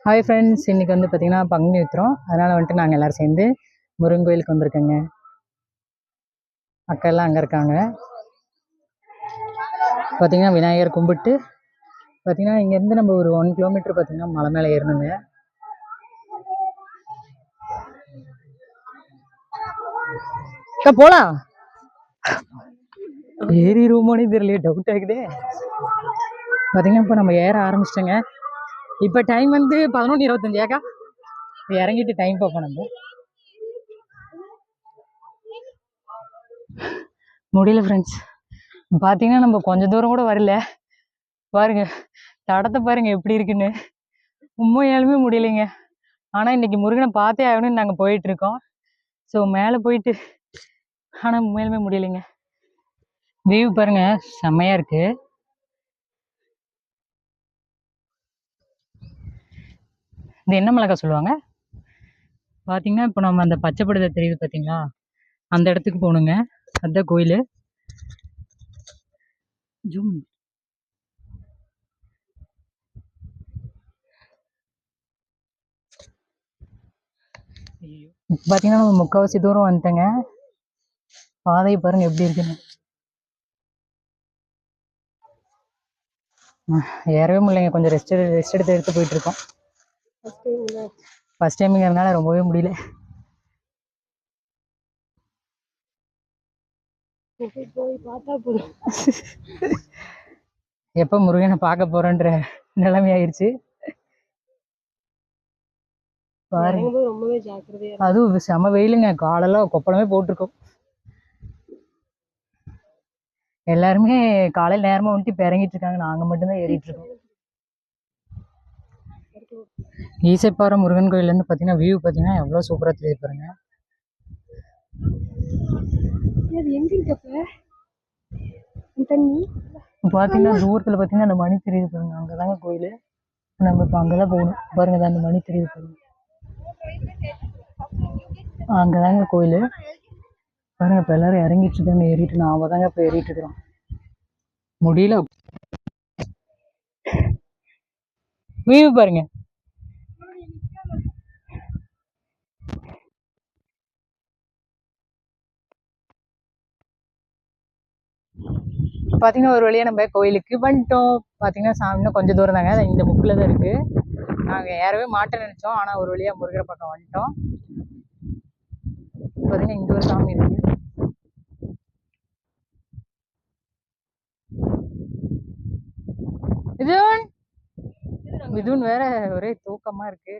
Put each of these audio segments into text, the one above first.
Hi friends, இன்றைக்கி வந்து பார்த்திங்கன்னா பங்குனி உத்திரம். அதனால் வந்துட்டு நாங்கள் எல்லோரும் சேர்ந்து முருகன் கோயிலுக்கு வந்திருக்கோங்க. அக்கா எல்லாம் அங்கே இருக்காங்க. பார்த்திங்கன்னா விநாயகர் கும்பிட்டு பார்த்திங்கன்னா இங்கேருந்து நம்ம ஒரு 1 கிலோமீட்டர் பார்த்திங்கன்னா மலை மேலே ஏறணுங்க. போகலாம் ஏறிடுவோமோனே தெரியலையே, டவுட் ஆகுதே. பார்த்திங்கன்னா இப்போ நம்ம ஏற ஆரம்பிச்சிட்டோங்க. இப்போ டைம் வந்து 11:25 ஏக்கா. இறங்கிட்டு டைம் பார்ப்போம். நம்ம முடியல ஃப்ரெண்ட்ஸ். பார்த்தீங்கன்னா நம்ம கொஞ்சம் தூரம் கூட வரல. பாருங்க தடத்தை பாருங்க எப்படி இருக்குன்னு. உண்மையாலுமே முடியலைங்க. ஆனால் இன்னைக்கு முருகனை பார்த்தே ஆகணும்னு நாங்கள் போயிட்டு இருக்கோம். ஸோ மேலே போயிட்டு ஆனால் உண்மையாலுமே முடியலைங்க. வியூ பாருங்க செம்மையா இருக்கு. இது என்ன மிளகா சொல்லுவாங்க பார்த்தீங்கன்னா, இப்போ நம்ம அந்த பச்சைப்படுத தெரியுது பார்த்தீங்களா, அந்த இடத்துக்கு போகணுங்க. அதுதான் கோயில். ஜூம் பார்த்தீங்கன்னா நம்ம முக்கால்வாசி தூரம் வந்துட்டேங்க. பாதையை பாருங்க எப்படி இருக்குன்னு. ஏறவே முடியலைங்க. கொஞ்சம் ரெஸ்ட் எடுத்து போயிட்டு இருக்கோம். ஃபர்ஸ்ட் டைம்ங்கிறதுனால ரொம்பவே முடியல. எப்ப முருகனை பார்க்க போறேன்ற நிலைமை ஆயிடுச்சு. ரொம்பவே ஜாக்கிரதையா, அதுவும் செம வெயிலுங்க. காலெல்லாம் கொப்பளமே போட்டிருக்கோம். எல்லாருமே காலையில் நேரமா வந்துட்டு இப்போ இறங்கிட்டு இருக்காங்க. நாங்கள் மட்டும்தான் ஏறிட்டு இருக்கோம். ஈசைப்பாறை முருகன் கோயிலேருந்து பார்த்தீங்கன்னா வியூ பார்த்தீங்கன்னா எவ்வளோ சூப்பராக தெரியுது பாருங்க. பார்த்தீங்கன்னா தூரத்தில் பார்த்தீங்கன்னா அந்த மணி தெரியுது பாருங்க. அங்கதாங்க கோயில். நம்ம இப்போ அங்கதான் போகணும். பாருங்க அந்த மணி தெரியுது பாருங்க. அங்கதாங்க கோயில். பாருங்க இப்போ எல்லாரும் இறங்கிட்டு இருக்காங்க. ஏறிட்டு நாம தாங்க இப்போ ஏறிட்டு இருக்கிறோம். முடியல. வியூ பாருங்க. பார்த்தீங்கன்னா ஒரு வழியாக நம்ம கோயிலுக்கு வந்துட்டோம். பார்த்தீங்கன்னா சாமி இன்னும் கொஞ்சம் தூரம் தாங்க. இந்த புக்கில் தான் இருக்குது. நாங்கள் ஏறவே மாட்டேன்னு நினச்சோம். ஆனால் ஒரு வழியாக முருகரை பக்கம் வந்துட்டோம். பார்த்தீங்கன்னா இங்கே ஒரு சாமி இருக்கு. மிதுன் வேற ஒரே தூக்கமாக இருக்கு.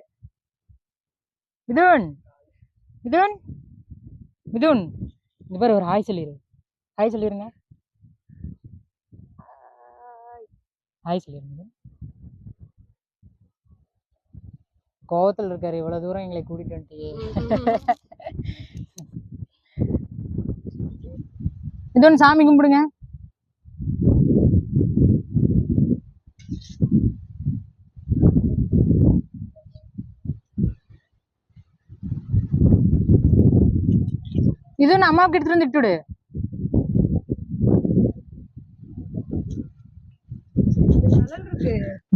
மிதுன் மிதுன் மிதுன் இந்த பேர் ஒரு ஹாய் சொல்லிடு. ஹாய் சொல்லிடுங்க. ஹாய் சொல்லிடுங்க. கோவத்தில் இருக்காரு. இவ்வளோ தூரம் எங்களை கூட்டிகிட்டு வந்துட்டியே. இது ஒன்று சாமி கும்பிடுங்க. இது ஒன்று அம்மாவுக்கு எடுத்துட்டு வந்து இட்டுடு.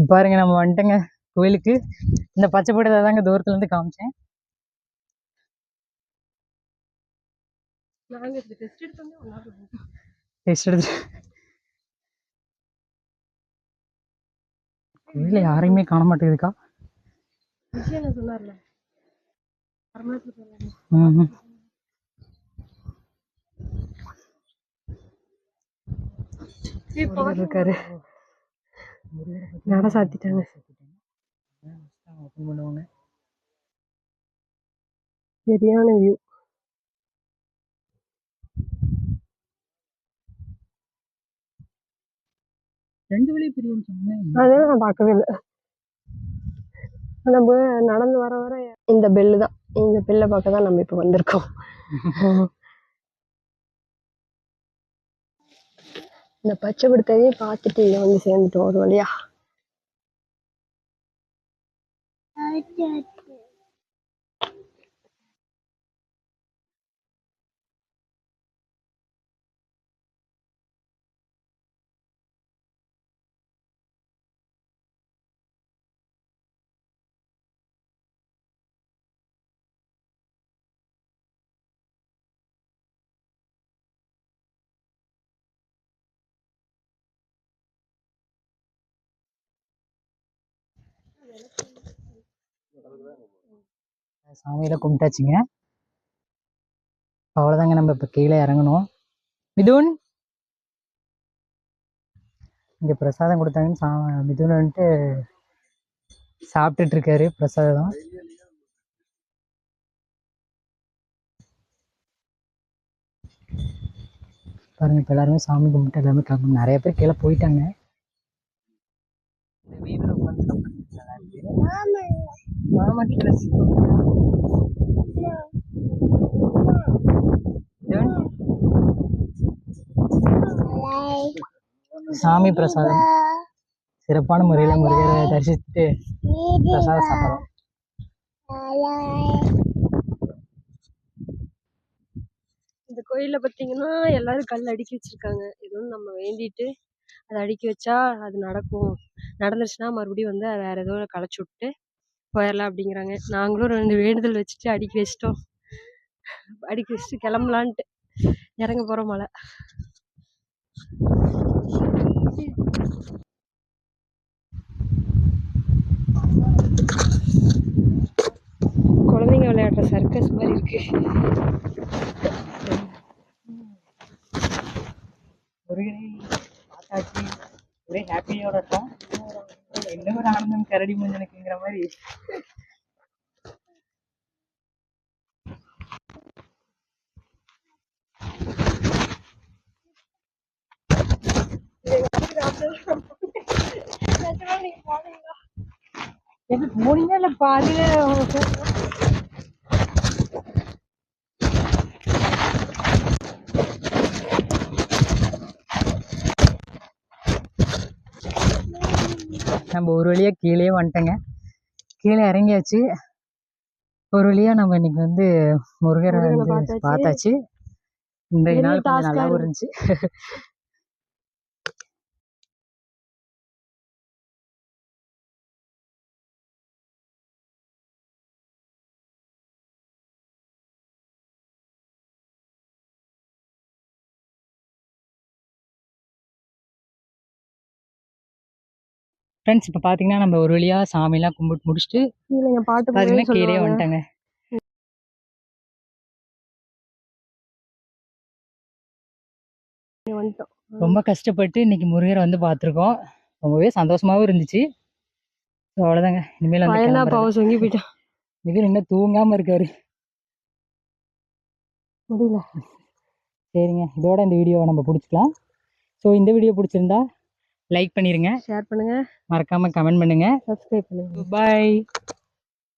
பாருங்க நம்ம வந்துட்டோங்க கோயிலுக்கு. இந்த பச்சை போட்டதை தாங்க தூரத்துல இருந்து காமிச்சேன். டெஸ்ட் எடுத்து கோயில யாரையுமே காண மாட்டேங்குதுக்கா. இருக்காரு. நட சாத்திட்டாங்க. சரியான வியூ. ரெண்டு வழி பிரியும் சொன்னேன். அதெல்லாம் நான் பார்க்கவே இல்லை. நம்ம நடந்து வர வர இந்த பெல்லு தான். இந்த பெல்லை பார்க்க தான் நம்ம இப்போ வந்திருக்கோம். இந்த பச்சை படுத்தவே பார்த்துட்டு இங்கே வந்து சேர்ந்துட்டோம் ஒரு வழியா. சாமியில கும்பிட்டாச்சுங்க. அவ்வளோதாங்க, நம்ம இப்போ கீழே இறங்கணும். மிதுன் இங்கே பிரசாதம் கொடுத்தாங்கன்னு மிதுன் வந்துட்டு சாப்பிட்டுட்டு இருக்காரு பிரசாதம். பாருங்க, இப்போ எல்லாருமே சாமி கும்பிட்டு எல்லாமே கிளம்பணும். நிறைய பேர் கீழே போயிட்டாங்க. சாமி பிரசாதம் சிறப்பான முறையில் முருகரை தரிசித்து பிரசாதம் சாப்பிடலாம். இந்த கோயிலில் பார்த்தீங்கன்னா எல்லாரும் கல் அடுக்கி வச்சிருக்காங்க. ஏதோ நம்ம வேண்டிட்டு அதை அடுக்கி வச்சா அது நடக்கும், நடந்துருச்சுன்னா மறுபடியும் வந்து வேற ஏதோ களைச்சி விட்டு போயிடலாம் அப்படிங்கிறாங்க. நாங்களும் 2 வேண்டுதல் வச்சுட்டு அடுக்கி வச்சிட்டோம். அடுக்கி வச்சுட்டு கிளம்பலான்ட்டு இறங்க போகிறோம் மலை. குழந்தைங்க விளையாடுற சர்க்கஸ் மாதிரி இருக்கு. ஒரே ஹாப்பியோட இருக்கும். என்ன ஒரு ஆனந்தம் கரடி முஞ்சனுக்குங்கிற மாதிரி. போனீங்க இல்ல பாதியில நம்ம ஒரு வழியா கீழே வந்துட்டோங்க. கீழே இறங்கியாச்சு. ஒரு வழியா நம்ம இன்னைக்கு வந்து முருகரை வந்து பார்த்தாச்சு. இன்றைய நாள் கொஞ்சம் நல்லாவும் இருந்துச்சு. ஃப்ரெண்ட்ஸ், இப்போ பார்த்தீங்கன்னா நம்ம ஒரு வழியாக சாமிலாம் கும்பிட்டு முடிச்சுட்டு பார்த்தீங்கன்னா கீழே வந்துட்டாங்க. ரொம்ப கஷ்டப்பட்டு இன்னைக்கு முருகரை வந்து பார்த்துருக்கோம். ரொம்பவே சந்தோஷமாகவும் இருந்துச்சு. ஸோ அவ்வளோதாங்க, இனிமேல் வந்து இது இன்னும் தூங்காமல் இருக்காரு. முடியல. சரிங்க, இதோட இந்த வீடியோவை நம்ம பிடிச்சிக்கலாம். ஸோ இந்த வீடியோ பிடிச்சிருந்தா லைக் பண்ணிடுங்க, ஷேர் பண்ணுங்கள், மறக்காமல் கமெண்ட் பண்ணுங்கள், சப்ஸ்கிரைப் பண்ணுங்கள். பாய்.